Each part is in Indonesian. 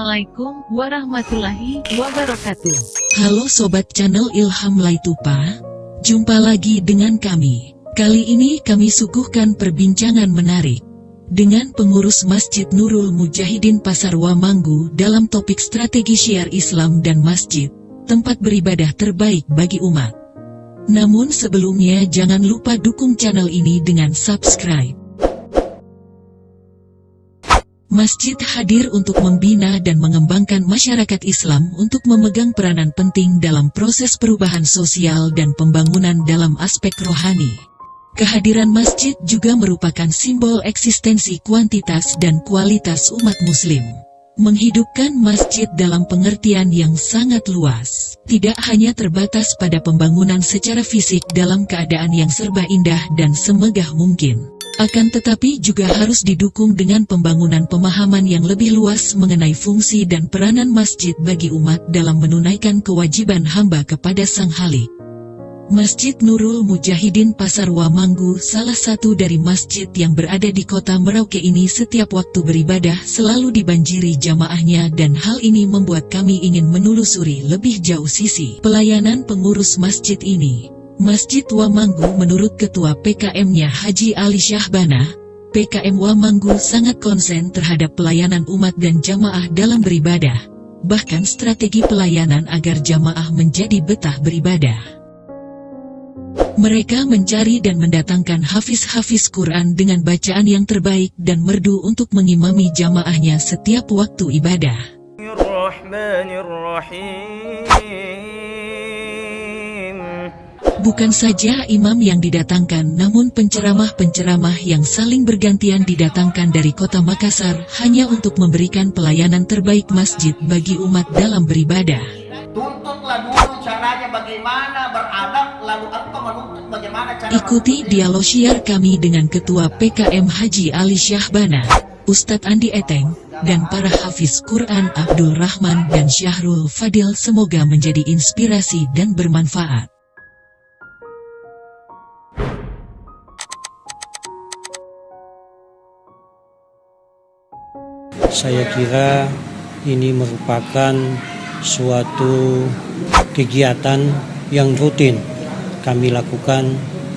Assalamualaikum warahmatullahi wabarakatuh. Halo Sobat Channel Ilham Laitupa, jumpa lagi dengan kami. Kali ini kami suguhkan perbincangan menarik dengan pengurus Masjid Nurul Mujahidin Pasar Wamanggu dalam topik strategi syiar Islam dan masjid, tempat beribadah terbaik bagi umat. Namun sebelumnya jangan lupa dukung channel ini dengan subscribe. Masjid hadir untuk membina dan mengembangkan masyarakat Islam untuk memegang peranan penting dalam proses perubahan sosial dan pembangunan dalam aspek rohani. Kehadiran masjid juga merupakan simbol eksistensi kuantitas dan kualitas umat muslim. Menghidupkan masjid dalam pengertian yang sangat luas, tidak hanya terbatas pada pembangunan secara fisik dalam keadaan yang serba indah dan semegah mungkin. Akan tetapi juga harus didukung dengan pembangunan pemahaman yang lebih luas mengenai fungsi dan peranan masjid bagi umat dalam menunaikan kewajiban hamba kepada Sang Khalik. Masjid Nurul Mujahidin Pasar Wamanggu, salah satu dari masjid yang berada di kota Merauke ini, setiap waktu beribadah selalu dibanjiri jamaahnya, dan hal ini membuat kami ingin menelusuri lebih jauh sisi pelayanan pengurus masjid ini. Masjid Wamanggu menurut Ketua PKM-nya Haji Ali Syahbana, PKM Wamanggu sangat konsen terhadap pelayanan umat dan jamaah dalam beribadah, bahkan strategi pelayanan agar jamaah menjadi betah beribadah. Mereka mencari dan mendatangkan hafiz-hafiz Quran dengan bacaan yang terbaik dan merdu untuk mengimami jamaahnya setiap waktu ibadah. Bukan saja imam yang didatangkan, namun penceramah-penceramah yang saling bergantian didatangkan dari kota Makassar hanya untuk memberikan pelayanan terbaik masjid bagi umat dalam beribadah. Tuntutlah dulu caranya bagaimana beradab, lalu engkau menuntut bagaimana cara. Ikuti dialog syiar kami dengan Ketua PKM Haji Ali Syahbana, Ustadz Andi Eteng, dan para hafiz Quran Abdul Rahman dan Syahrul Fadil. Semoga menjadi inspirasi dan bermanfaat. Saya kira ini merupakan suatu kegiatan yang rutin kami lakukan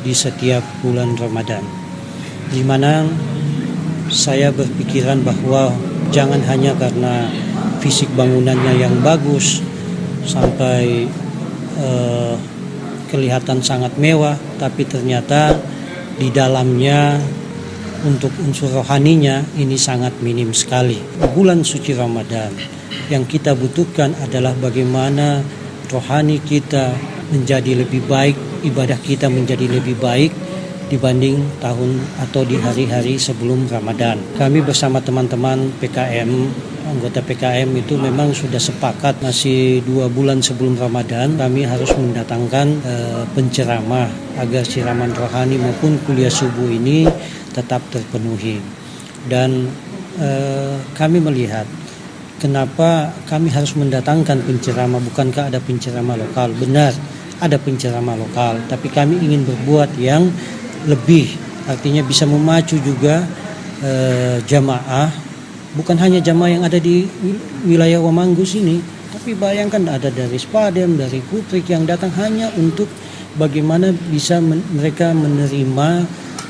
di setiap bulan Ramadan, di mana saya berpikiran bahwa jangan hanya karena fisik bangunannya yang bagus sampai kelihatan sangat mewah, tapi ternyata di dalamnya untuk unsur rohaninya ini sangat minim sekali. Bulan suci Ramadan yang kita butuhkan adalah bagaimana rohani kita menjadi lebih baik, ibadah kita menjadi lebih baik dibanding tahun atau di hari-hari sebelum Ramadan. Kami bersama teman-teman PKM, anggota PKM itu memang sudah sepakat masih 2 bulan sebelum Ramadan kami harus mendatangkan penceramah agar siraman rohani maupun kuliah subuh ini tetap terpenuhi. Dan kami melihat kenapa kami harus mendatangkan penceramah. Bukankah ada penceramah lokal? Benar, ada penceramah lokal, tapi kami ingin berbuat yang lebih, artinya bisa memacu juga jamaah, bukan hanya jamaah yang ada di wilayah Wamanggu sini, tapi bayangkan ada dari Spadem, dari Putrik yang datang hanya untuk bagaimana bisa mereka menerima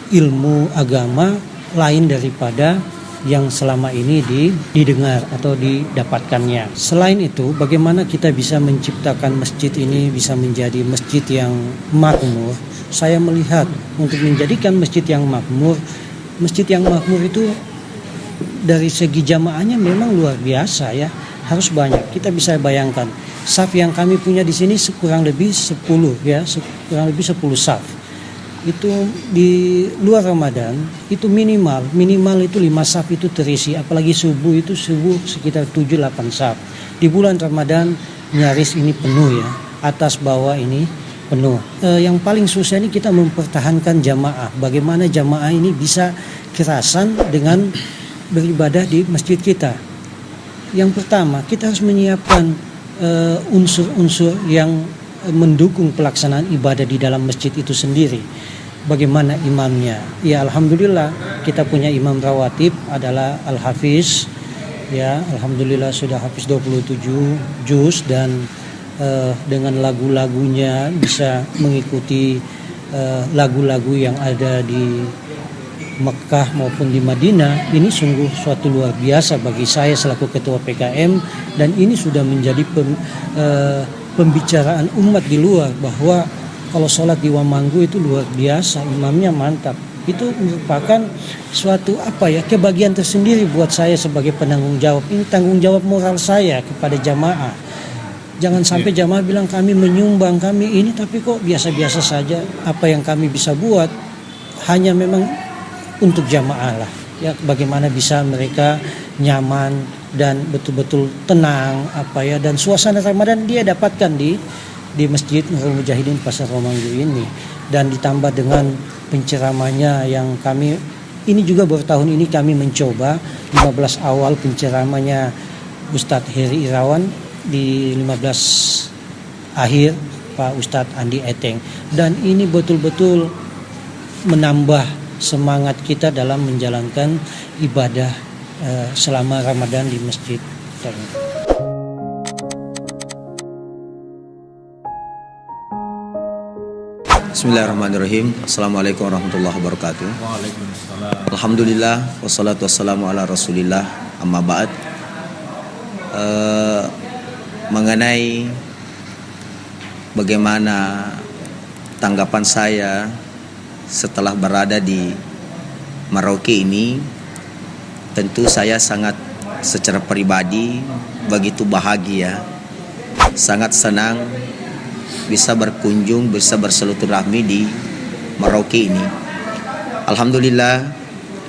ilmu agama lain daripada yang selama ini didengar atau didapatkannya. Selain itu, bagaimana kita bisa menciptakan masjid ini bisa menjadi masjid yang makmur. Saya melihat untuk menjadikan masjid yang makmur itu dari segi jamaahnya memang luar biasa ya, harus banyak. Kita bisa bayangkan saf yang kami punya di sini kurang lebih 10 ya, kurang lebih 10 saf. Itu di luar Ramadan itu minimal itu 5 saf itu terisi, apalagi subuh sekitar 7-8 saf. Di bulan Ramadan nyaris ini penuh ya, atas bawah ini penuh. Yang paling susah ini kita mempertahankan jamaah. Bagaimana jamaah ini bisa kerasan dengan beribadah di masjid kita. Yang pertama, kita harus menyiapkan unsur-unsur yang mendukung pelaksanaan ibadah di dalam masjid itu sendiri. Bagaimana imamnya? Ya alhamdulillah kita punya imam rawatib adalah Al-Hafiz ya, alhamdulillah sudah hafiz 27 juz dan dengan lagu-lagunya bisa mengikuti lagu-lagu yang ada di Mekah maupun di Madinah. Ini sungguh suatu luar biasa bagi saya selaku ketua PKM, dan ini sudah menjadi pembicaraan umat di luar bahwa kalau sholat di Wamanggu itu luar biasa, imamnya mantap. Itu merupakan suatu kebahagiaan tersendiri buat saya sebagai penanggung jawab. Ini tanggung jawab moral saya kepada jamaah. Jangan sampai jamaah bilang kami menyumbang, kami ini, tapi kok biasa-biasa saja. Apa yang kami bisa buat hanya memang untuk jamaah lah. Ya, bagaimana bisa mereka nyaman dan betul-betul tenang dan suasana Ramadan dia dapatkan di Masjid Nurul Mujahidin Pasar Wamanggu ini, dan ditambah dengan penceramanya yang kami ini juga baru tahun ini kami mencoba 15 awal penceramanya Ustadz Heri Irawan, di 15 akhir Pak Ustadz Andi Eteng, dan ini betul-betul menambah semangat kita dalam menjalankan ibadah selama Ramadan di masjid. Bismillahirrahmanirrahim. Assalamualaikum warahmatullahi wabarakatuh. Waalaikumsalam. Alhamdulillah wassalatu wassalamu ala rasulillah, amma ba'd. Mengenai bagaimana tanggapan saya setelah berada di Merauke ini, tentu saya sangat secara pribadi begitu bahagia, sangat senang bisa berkunjung, bisa bersilaturahmi di Merauke ini. Alhamdulillah,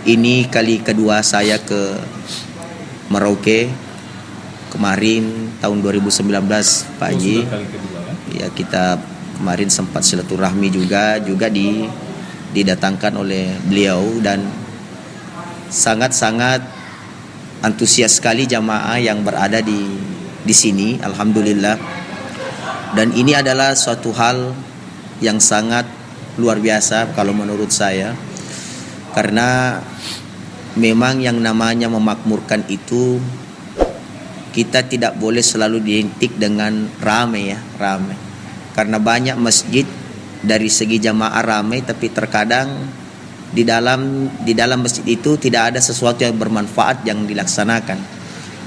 ini kali kedua saya ke Merauke. Kemarin tahun 2019 Pak Haji, ya kita kemarin sempat silaturahmi juga didatangkan oleh beliau, dan sangat-sangat antusias sekali jamaah yang berada di sini. Alhamdulillah. Dan ini adalah suatu hal yang sangat luar biasa kalau menurut saya, karena memang yang namanya memakmurkan itu kita tidak boleh selalu identik dengan ramai. Karena banyak masjid dari segi jamaah ramai, tapi terkadang di dalam masjid itu tidak ada sesuatu yang bermanfaat yang dilaksanakan.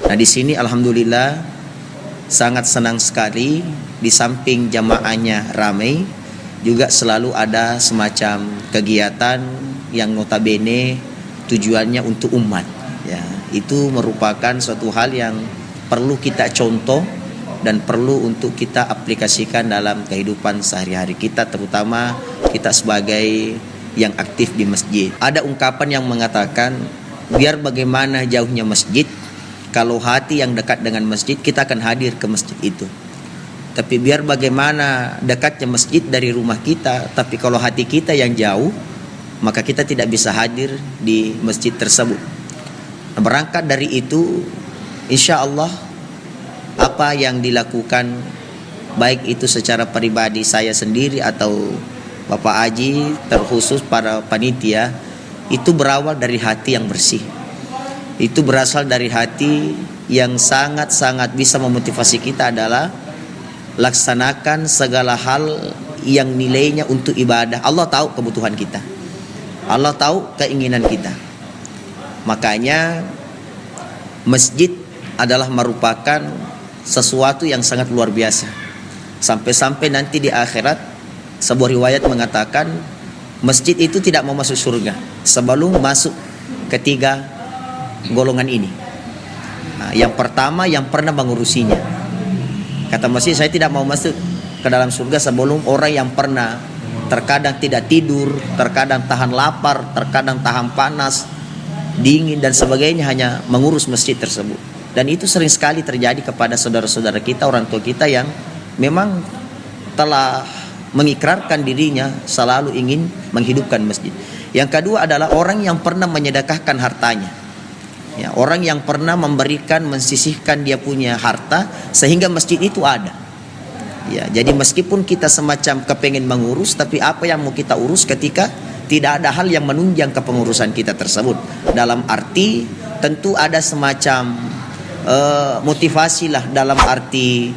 Nah, di sini alhamdulillah sangat senang sekali, di samping jamaahnya ramai, juga selalu ada semacam kegiatan yang notabene tujuannya untuk umat. Ya, itu merupakan suatu hal yang perlu kita contoh dan perlu untuk kita aplikasikan dalam kehidupan sehari-hari kita, terutama kita sebagai yang aktif di masjid. Ada ungkapan yang mengatakan, biar bagaimana jauhnya masjid, kalau hati yang dekat dengan masjid, kita akan hadir ke masjid itu. Tapi biar bagaimana dekatnya masjid dari rumah kita, tapi kalau hati kita yang jauh, maka kita tidak bisa hadir di masjid tersebut. Nah, berangkat dari itu, insya Allah apa yang dilakukan, baik itu secara pribadi saya sendiri atau Bapak Haji, terkhusus para panitia, itu berawal dari hati yang bersih. Itu berasal dari hati yang sangat-sangat bisa memotivasi kita adalah laksanakan segala hal yang nilainya untuk ibadah. Allah tahu kebutuhan kita, Allah tahu keinginan kita. Makanya masjid adalah merupakan sesuatu yang sangat luar biasa. Sampai-sampai nanti di akhirat, sebuah riwayat mengatakan masjid itu tidak mau masuk surga sebelum masuk ketiga golongan ini. Nah, yang pertama yang pernah mengurusinya. Kata masjid, saya tidak mau masuk ke dalam surga sebelum orang yang pernah terkadang tidak tidur, terkadang tahan lapar, terkadang tahan panas, dingin dan sebagainya, hanya mengurus masjid tersebut. Dan itu sering sekali terjadi kepada saudara-saudara kita, orang tua kita yang memang telah mengikrarkan dirinya selalu ingin menghidupkan masjid. Yang kedua adalah orang yang pernah menyedekahkan hartanya. Ya, orang yang pernah memberikan, mensisihkan dia punya harta sehingga masjid itu ada. Ya, jadi meskipun kita semacam kepengen mengurus, tapi apa yang mau kita urus ketika tidak ada hal yang menunjang kepengurusan kita tersebut. Dalam arti tentu ada semacam motivasilah dalam arti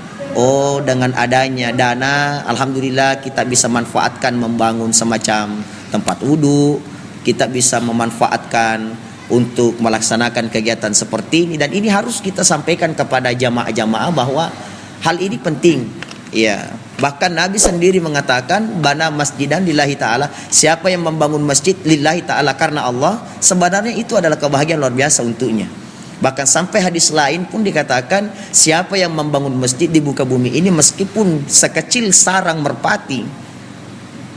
dengan adanya dana, alhamdulillah kita bisa manfaatkan membangun semacam tempat wudhu, kita bisa memanfaatkan untuk melaksanakan kegiatan seperti ini, dan ini harus kita sampaikan kepada jamaah-jamaah bahwa hal ini penting. Ya, bahkan Nabi sendiri mengatakan bana masjidan lillahi ta'ala, siapa yang membangun masjid lillahi ta'ala karena Allah, sebenarnya itu adalah kebahagiaan luar biasa untuknya. Bahkan sampai hadis lain pun dikatakan siapa yang membangun masjid di muka bumi ini meskipun sekecil sarang merpati,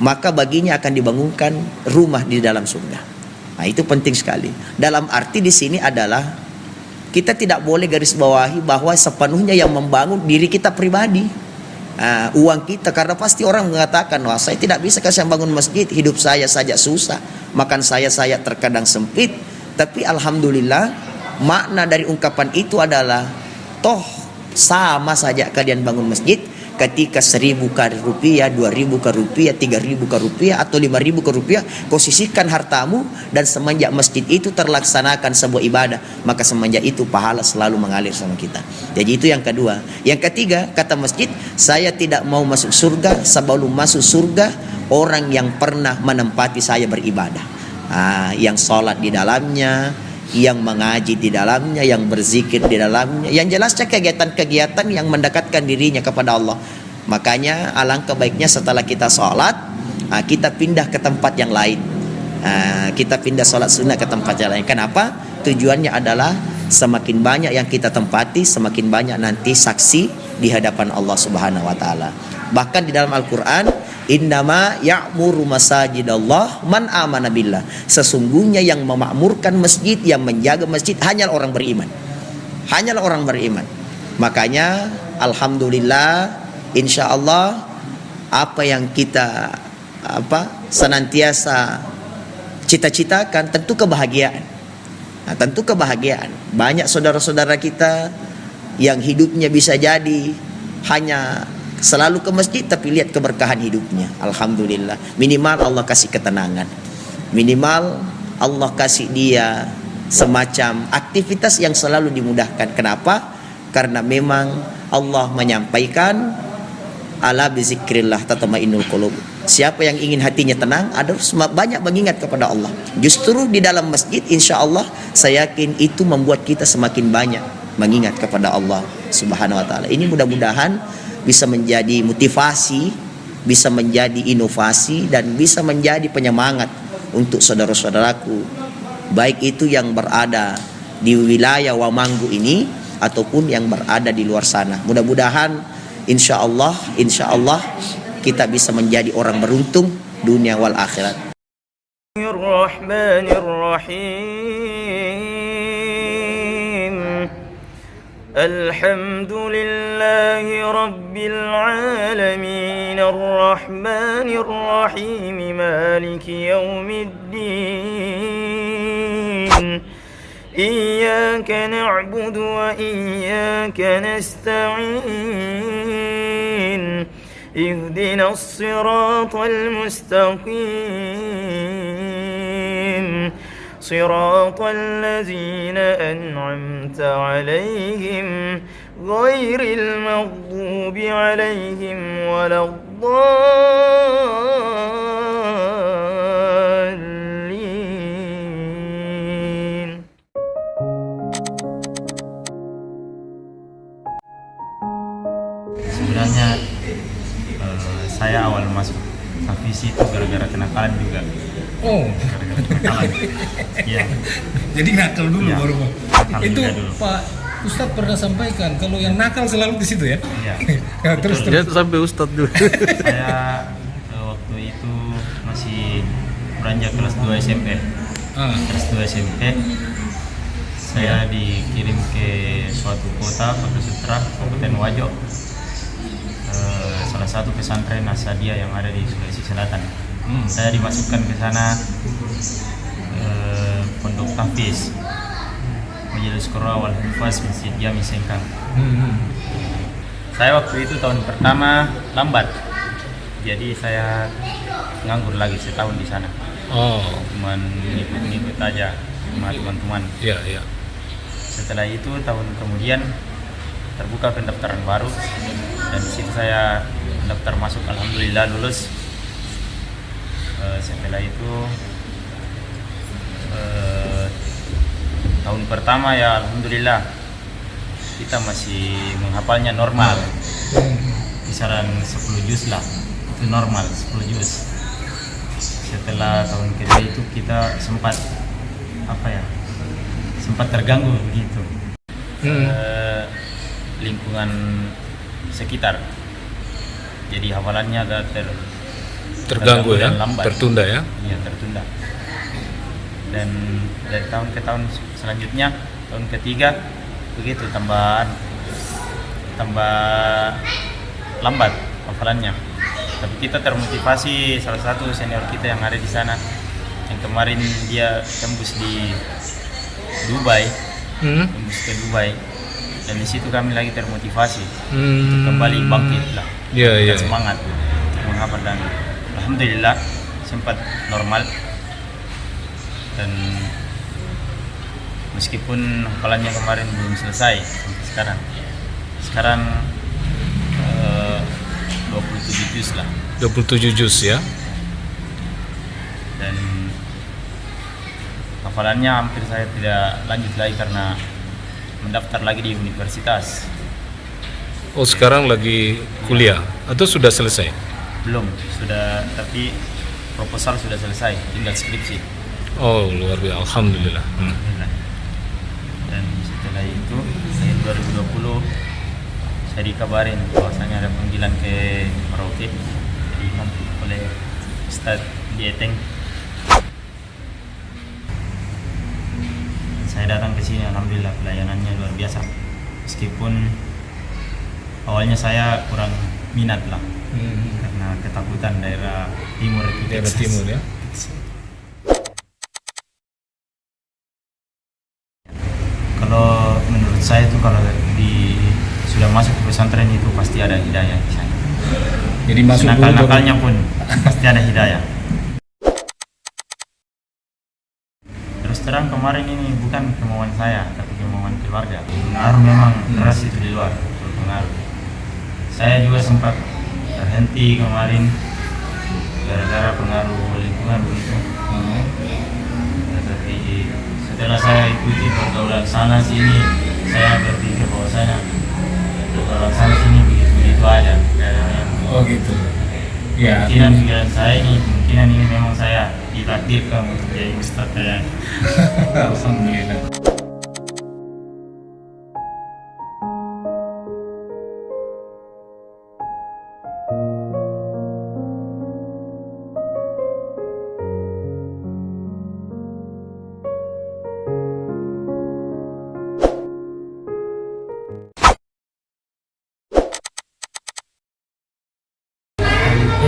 maka baginya akan dibangunkan rumah di dalam surga. Nah, itu penting sekali. Dalam arti di sini adalah kita tidak boleh garis bawahi bahwa sepenuhnya yang membangun diri kita pribadi, uang kita, karena pasti orang mengatakan, wah saya tidak bisa kasih yang bangun masjid, hidup saya saja susah, makan saya terkadang sempit. Tapi alhamdulillah makna dari ungkapan itu adalah toh sama saja kalian bangun masjid ketika 1.000 rupiah, 2.000 rupiah, 3.000 rupiah atau 5.000 rupiah, kau sisihkan hartamu dan semenjak masjid itu terlaksanakan sebuah ibadah, maka semenjak itu pahala selalu mengalir sama kita. Jadi itu yang kedua. Yang ketiga, kata masjid, saya tidak mau masuk surga sebelum masuk surga orang yang pernah menempati saya beribadah, yang sholat di dalamnya, yang mengaji di dalamnya, yang berzikir di dalamnya, yang jelasnya kegiatan-kegiatan yang mendekatkan dirinya kepada Allah. Makanya alangkah baiknya setelah kita sholat, kita pindah ke tempat yang lain. Kita pindah sholat sunnah ke tempat yang lain. Kenapa? Tujuannya adalah semakin banyak yang kita tempati, semakin banyak nanti saksi di hadapan Allah Subhanahu wa taala. Bahkan di dalam Al-Qur'an, innama ya'muru masajidallah man amana billah. Sesungguhnya yang memakmurkan masjid, yang menjaga masjid hanyalah orang beriman. Hanyalah orang beriman. Makanya alhamdulillah, insyaallah apa yang kita senantiasa cita-citakan tentu kebahagiaan. Tentu kebahagiaan. Banyak saudara-saudara kita yang hidupnya bisa jadi hanya selalu ke masjid, tapi lihat keberkahan hidupnya. Alhamdulillah. Minimal Allah kasih ketenangan. Minimal Allah kasih dia semacam aktivitas yang selalu dimudahkan. Kenapa? Karena memang Allah menyampaikan ala bizikrillah tatmainnul qulub. Siapa yang ingin hatinya tenang harus banyak mengingat kepada Allah. Justru di dalam masjid insya Allah saya yakin itu membuat kita semakin banyak mengingat kepada Allah Subhanahu wa taala. Ini mudah-mudahan bisa menjadi motivasi, bisa menjadi inovasi, dan bisa menjadi penyemangat untuk saudara-saudaraku, baik itu yang berada di wilayah Wamanggu ini ataupun yang berada di luar sana. Mudah-mudahan insya Allah kita bisa menjadi orang beruntung dunia wal akhirat. الحمد لله رب العالمين الرحمن الرحيم مالك يوم الدين إياك نعبد وإياك نستعين اهدنا الصراط المستقيم صراط الذين أنعمت عليهم غير المغضوب عليهم ولا الضالين. Sebenarnya saya awal masuk Savisi itu gara-gara kenakalan juga. Gara-gara kenakalan. Iya. Jadi nakal dulu ya, baru. Itu dulu. Pak Ustadz pernah sampaikan kalau yang nakal selalu di situ ya. Iya. Ya, terus sampai Ustadz dulu. Saya waktu itu masih beranjak kelas 2 SMP. Kelas 2 SMP saya dikirim ke suatu kota Batu Sutra, Kabupaten Wajo. Salah satu pesantren Asadia yang ada di Sulawesi Selatan. Saya dimasukkan ke sana pondok tahfiz Majelis Qurra wal Hifaz Masjid Jami Sengkang. Saya waktu itu tahun pertama lambat, jadi saya nganggur lagi setahun di sana. Cuman ngikut-ngikut aja sama teman-teman. Iya. Setelah itu tahun kemudian terbuka pendaftaran baru dan di situ saya daftar masuk, alhamdulillah lulus. Setelah itu tahun pertama ya alhamdulillah kita masih menghafalnya normal, kisaran 10 juz lah, itu normal 10 juz. Setelah tahun kedua itu kita sempat terganggu begitu, lingkungan sekitar, jadi hafalannya agak Terganggu ya, lambat. tertunda ya. Iya, tertunda. Dan dari tahun ke tahun selanjutnya, tahun ketiga begitu tambah lambat hafalannya. Tapi kita termotivasi, salah satu senior kita yang ada di sana yang kemarin dia tembus di Dubai, tembus ke Dubai, dan di situ kami lagi termotivasi untuk kembali bangkit lah, semangat untuk menghafal, dan alhamdulillah sempat normal. Dan meskipun hafalannya kemarin belum selesai sampai sekarang 27 juz lah. 27 juz ya. Dan hafalannya hampir saya tidak lanjut lagi karena mendaftar lagi di universitas. Oh, sekarang lagi kuliah atau sudah selesai? Belum, sudah, tapi proposal sudah selesai, tinggal skripsi. Oh, luar biasa, alhamdulillah. Dan setelah itu tahun 2020 saya dikabarin bahwasanya ada panggilan ke Merauke dibantu oleh Ustadz Dieteng. Saya datang ke sini, alhamdulillah pelayanannya luar biasa. Meskipun awalnya saya kurang minat lah, karena ketakutan daerah timur itu. Daerah timur ya. Kalau menurut saya itu kalau sudah masuk ke pesantren itu pasti ada hidayah di sana. Jadi masuk nakal-nakalnya pun pasti ada hidayah. Terus terang kemarin ini bukan kemauan saya, tapi kemauan keluarga. Pengaruh memang keras itu di luar, berpengaruh. Saya juga sempat terhenti kemarin gara-gara pengaruh lingkungan begitu. Tetapi setelah saya ikuti pergaulan sana sini, saya berpikir bahwasanya pergaulan sana sini begitu aja. Oh gitu. Ya. Pikiran saya ini, kemungkinan ini memang saya ditakdirkan untuk jadi ustadz kayak. Alhamdulillah.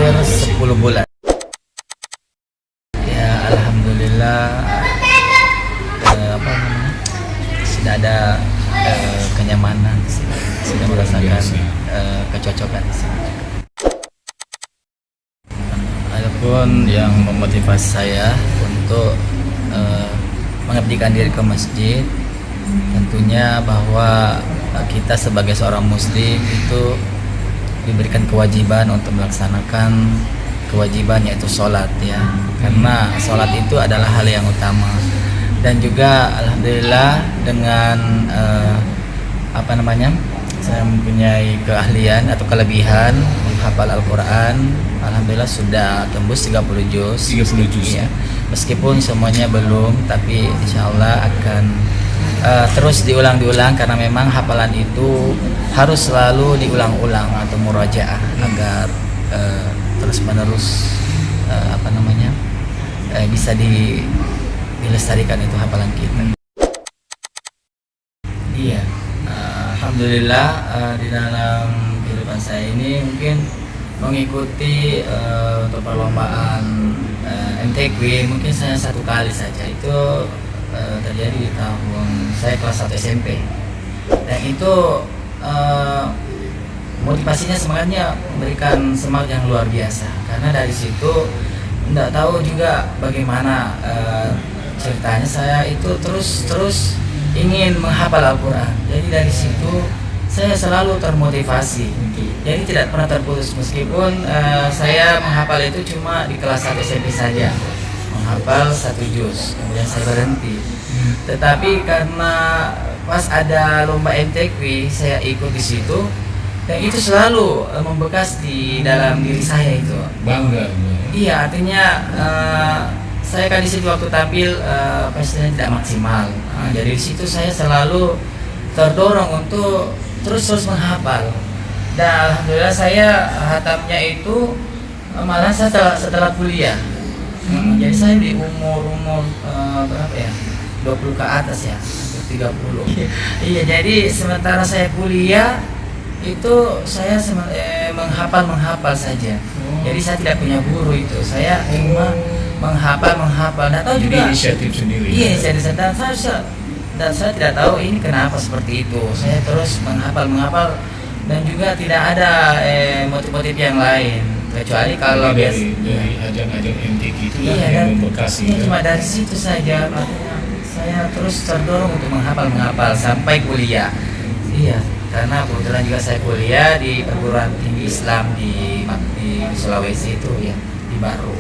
Hampir 10 bulan. Ya alhamdulillah sudah ada kenyamanan, sudah merasakan kecocokan di sini. Adapun yang memotivasi saya untuk mengabdikan diri ke masjid, tentunya bahwa kita sebagai seorang muslim itu diberikan kewajiban untuk melaksanakan kewajiban, yaitu sholat ya, karena sholat itu adalah hal yang utama. Dan juga alhamdulillah dengan saya mempunyai keahlian atau kelebihan menghafal Al-Quran, alhamdulillah sudah tembus 30 juz. 30 juz ya. Meskipun semuanya belum, tapi insya Allah akan terus diulang-diulang, karena memang hafalan itu harus selalu diulang-ulang atau murajaah agar terus-menerus bisa dilestarikan itu hafalan kita. Iya, alhamdulillah di dalam kehidupan saya ini mungkin mengikuti untuk perlombaan MTQ mungkin saya 1 kali saja, itu terjadi di tahun saya kelas 1 SMP, dan itu motivasinya semangatnya memberikan semangat yang luar biasa, karena dari situ tidak tahu juga bagaimana ceritanya saya itu terus ingin menghafal Al-Quran. Jadi dari situ saya selalu termotivasi. Jadi tidak pernah terputus meskipun saya menghafal itu cuma di kelas 1 SMP saja, menghafal 1 juz, kemudian saya berhenti. Tetapi karena pas ada lomba MTQ saya ikut di situ, dan itu selalu membekas di dalam diri saya itu. Bangga. Iya, artinya saya kan di situ waktu tampil pastinya tidak maksimal. Jadi di situ saya selalu terdorong untuk terus menghafal. Dan alhamdulillah saya hatamnya itu malah setelah kuliah. Jadi saya di umur berapa ya? 20 ke atas ya, 30. Iya, jadi sementara saya kuliah itu saya menghafal saja. Jadi saya tidak punya guru itu. Saya cuma menghafal. Nggak tahu juga. Jadi inisiatif sendiri. Iya, inisiatif sendiri. Dan saya tidak tahu ini kenapa seperti itu. Saya terus menghafal dan juga tidak ada motif-motif yang lain kecuali kalau dari ajang-ajang MTQ itu yang membekas. Iya, cuma dari situ saja. Saya terus terdorong untuk menghafal sampai kuliah. Iya, karena kebetulan juga saya kuliah di perguruan tinggi Islam di Sulawesi itu ya, di Baru.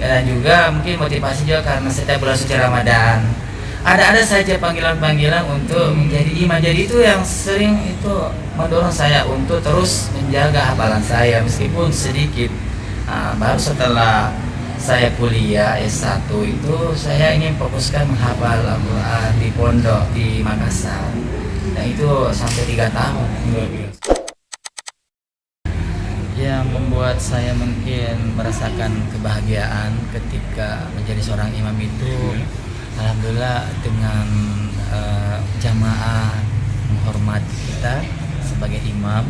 Dan juga mungkin motivasi juga karena setiap bulan suci Ramadan ada saja panggilan-panggilan untuk menjadi imam. Jadi itu yang sering itu mendorong saya untuk terus menjaga hafalan saya meskipun sedikit. Baru setelah saya kuliah S1 itu saya ingin fokuskan menghafal Al-Quran di pondok di Makassar. Dan itu sampai 3 tahun. Yang membuat saya mungkin merasakan kebahagiaan ketika menjadi seorang imam itu, alhamdulillah dengan jamaah menghormati kita sebagai imam,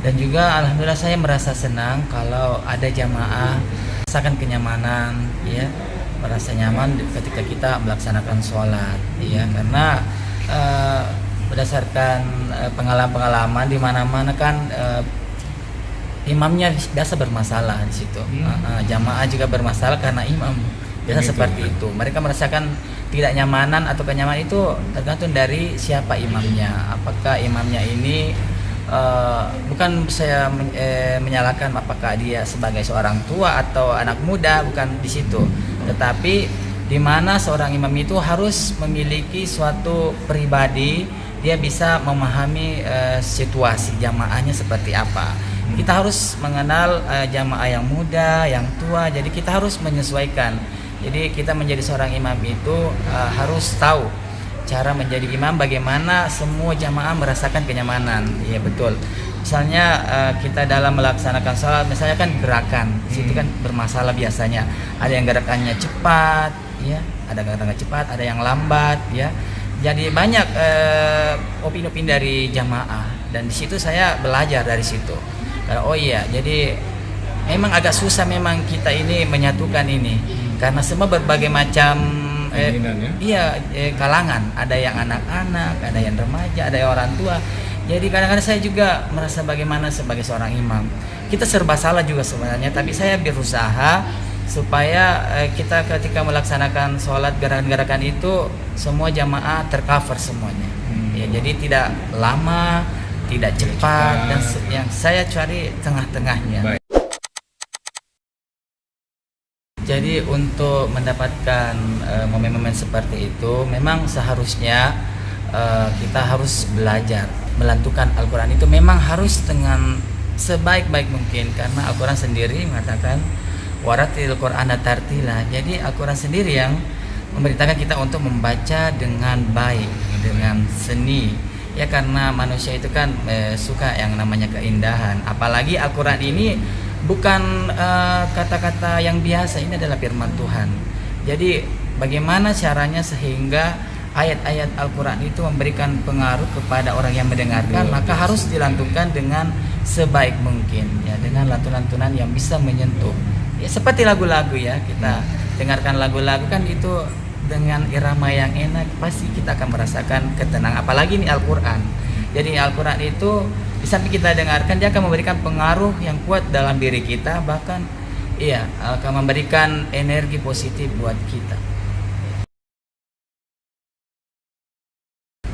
dan juga alhamdulillah saya merasa senang kalau ada jamaah merasakan kenyamanan, ya, merasa nyaman ketika kita melaksanakan sholat, ya, karena berdasarkan pengalaman-pengalaman di mana-mana kan imamnya biasa bermasalah di situ, jamaah juga bermasalah karena imam biasa seperti itu. Mereka merasakan tidak nyamanan atau kenyamanan itu tergantung dari siapa imamnya. Apakah imamnya ini bukan saya menyalahkan apakah dia sebagai seorang tua atau anak muda, bukan di situ. Tetapi di mana seorang imam itu harus memiliki suatu pribadi, dia bisa memahami situasi jamaahnya seperti apa. Kita harus mengenal jamaah yang muda, yang tua, jadi kita harus menyesuaikan. Jadi kita menjadi seorang imam itu harus tahu cara menjadi imam, bagaimana semua jamaah merasakan kenyamanan. Iya, betul. Misalnya kita dalam melaksanakan sholat, misalnya kan gerakan, di situ kan bermasalah biasanya. Ada yang gerakannya cepat, ya, ada gerakannya cepat, ada yang lambat, ya. Jadi banyak opini-opini dari jamaah, dan di situ saya belajar dari situ. Oh iya, jadi memang agak susah memang kita ini menyatukan ini, karena semua berbagai macam kalangan. Ada yang anak-anak, ada yang remaja, ada yang orang tua. Jadi kadang-kadang saya juga merasa bagaimana sebagai seorang imam, kita serba salah juga sebenarnya, tapi saya berusaha supaya kita ketika melaksanakan sholat, gerakan-gerakan itu semua jamaah tercover semuanya. Ya, jadi tidak lama, tidak cepat, dan yang saya cari tengah-tengahnya. Jadi untuk mendapatkan momen-momen seperti itu, memang seharusnya kita harus belajar melantukan Al-Quran itu memang harus dengan sebaik-baik mungkin, karena Al-Quran sendiri mengatakan waratil Qur'ana tartila. Jadi Al-Quran sendiri yang memerintahkan kita untuk membaca dengan baik, dengan seni, ya, karena manusia itu kan suka yang namanya keindahan. Apalagi Al-Quran ini bukan kata-kata yang biasa, ini adalah firman Tuhan. Jadi bagaimana caranya sehingga ayat-ayat Al-Quran itu memberikan pengaruh kepada orang yang mendengarkan, maka harus dilantunkan dengan sebaik mungkin, ya, dengan lantunan-lantunan yang bisa menyentuh. Ya, seperti lagu-lagu, ya, kita dengarkan lagu-lagu kan itu dengan irama yang enak, pasti kita akan merasakan ketenangan. Apalagi ini Al-Quran. Jadi Al-Quran itu di samping kita dengarkan, dia akan memberikan pengaruh yang kuat dalam diri kita, bahkan iya akan memberikan energi positif buat kita.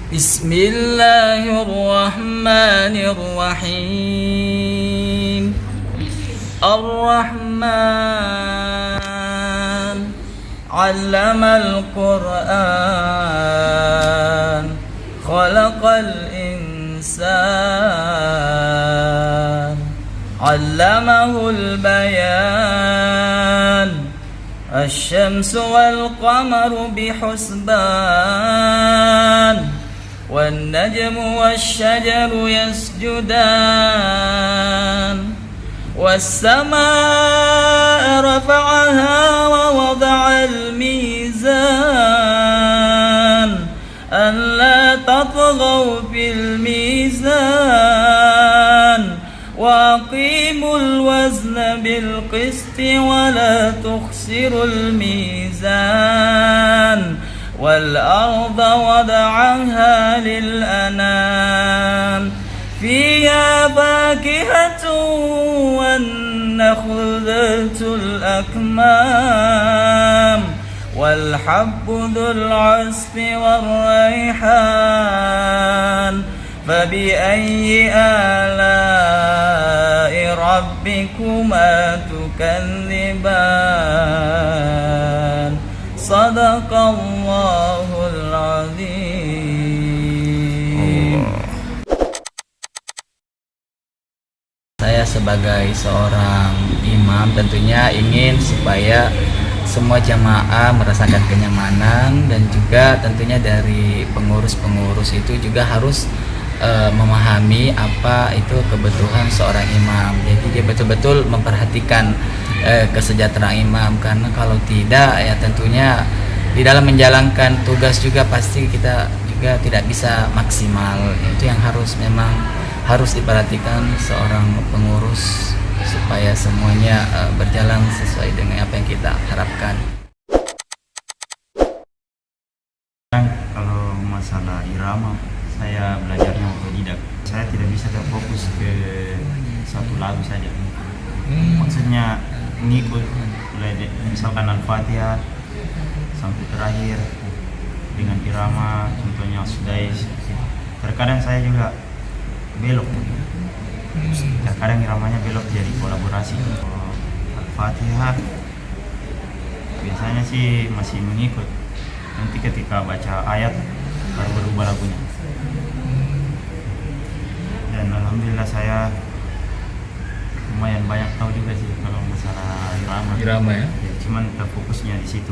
بسم الله الرحمن الرحيم الرحمن علم القرآن خلق الإنسان علمه البيان الشمس والقمر بحسبان والنجم والشجر يسجدان والسماء رفعها ووضع الميزان ألا تطغوا في الميزان وأقيموا الوزن بالقسط ولا تخسروا الميزان والأرض وضعها للأنام فيها فاكهة والنخل ذات الأكمام والحب ذو العصف والريحان فبأي آلاء ربكما تكذبان صدق الله العظيم. Saya sebagai seorang imam tentunya ingin supaya semua jamaah merasakan kenyamanan, dan juga tentunya dari pengurus-pengurus itu juga harus memahami apa itu kebutuhan seorang imam. Jadi dia betul-betul memperhatikan kesejahteraan imam, karena kalau tidak ya tentunya di dalam menjalankan tugas juga pasti kita juga tidak bisa maksimal. Itu yang memang harus diperhatikan seorang pengurus supaya semuanya berjalan sesuai dengan apa yang kita harapkan. Kalau masalah irama, saya belajarnya otodidak. Saya tidak bisa terfokus ke satu lagu saja. Maksudnya mengikut mulai misalkan Al-Fatihah sampai terakhir dengan irama, contohnya Sudais. Terkadang saya juga belok, terkadang iramanya belok, jadi kolaborasi. Al-Fatihah biasanya sih masih mengikut, nanti ketika baca ayat baru berubah lagunya. Dan alhamdulillah saya lumayan banyak tahu juga sih kalau masalah irama ya. Cuman terfokusnya di situ.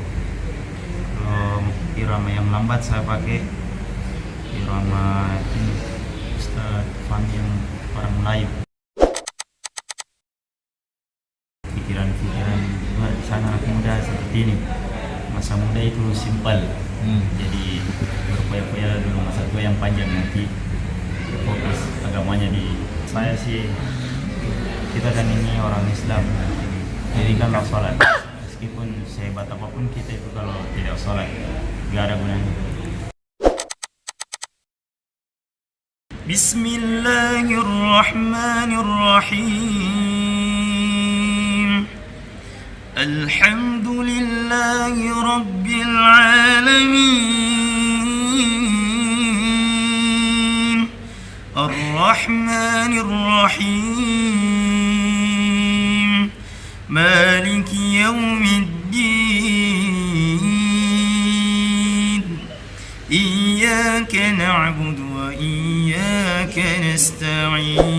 Kalau irama yang lambat saya pakai irama ini Ustaz Fahmi yang orang Melayu. Pikiran-pikiran di sana anak muda seperti ini, masa muda itu simpel. Jadi berpoya-poya dulu, masa tua yang panjang, nanti fokus agamanya di saya sih. Kita kan ini orang Islam, jadi kan sholat. Meskipun sehebat apapun kita itu kalau tidak sholat gak ada gunanya. Bismillahirrahmanirrahim. Alhamdulillahi Rabbil Alamin. Ar-Rahmanir Rahim. Maliki Yawmiddin. Iyyaka na'budu wa iyyaka nasta'in.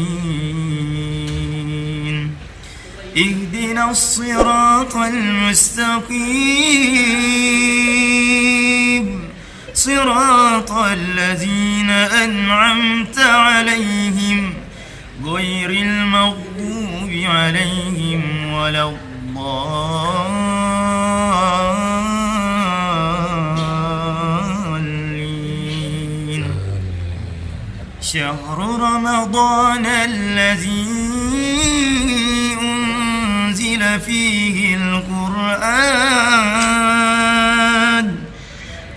اهدنا الصراط المستقيم صراط الذين أنعمت عليهم غير المغضوب عليهم ولا الضالين. شهر رمضان الذي أنزل فيه القرآن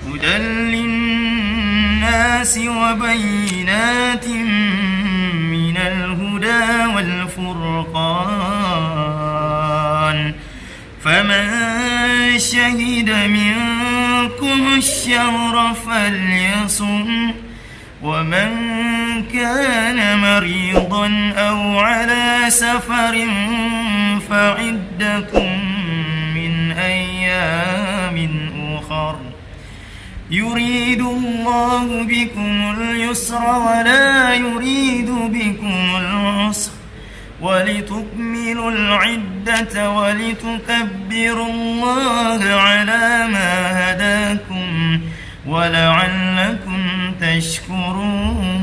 هدى للناس وبينات من الهدى والفرقان فمن شهد منكم الشهر فليصم ومن كان مريضا أو على سفر فعدة من أيام أخر يريد الله بكم اليسر ولا يريد بكم العسر ولتكملوا العدة ولتكبروا الله على ما هداكم ولعلكم تشكرون.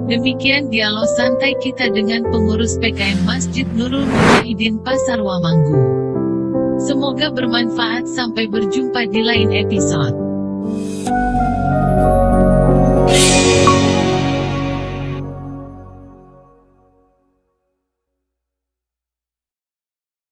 Demikian dialog santai kita dengan pengurus PKM Masjid Nurul Mujahidin Pasar Wamanggu. Semoga bermanfaat, sampai berjumpa di lain episode.